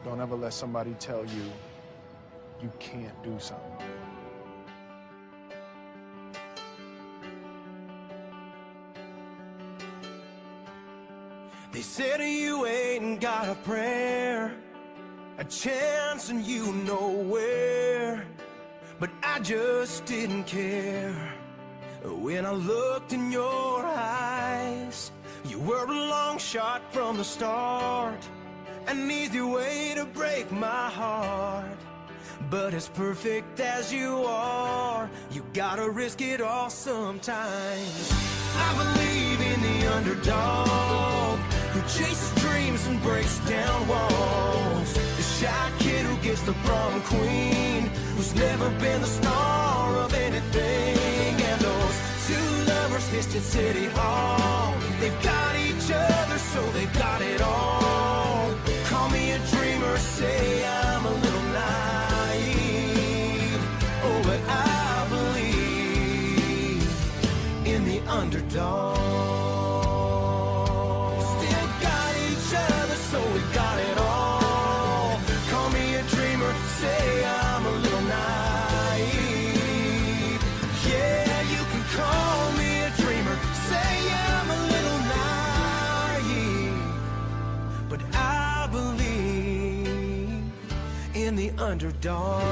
Don't ever let somebody tell you you can't do something. They said you ain't got a prayer, a chance and you nowhere. But I just didn't care. When I looked in your eyes, you were a long shot from the start, an easy way to break my heart. But as perfect as you are, you gotta risk it all sometimes. I believe in the underdog who chases dreams and breaks down walls, the shy kid who gets the prom queen, who's never been the star of anything. And those two lovers kissed at City Hall. They've got each other, so they've got it all. Call me a dreamer, say I'm a little naive. Oh, but I believe in the underdog. Still got each other, so we got it all. Call me a dreamer, say I'm a little naive. Yeah, you can call me a dreamer, say I'm a little naive. But I believe in the underdog.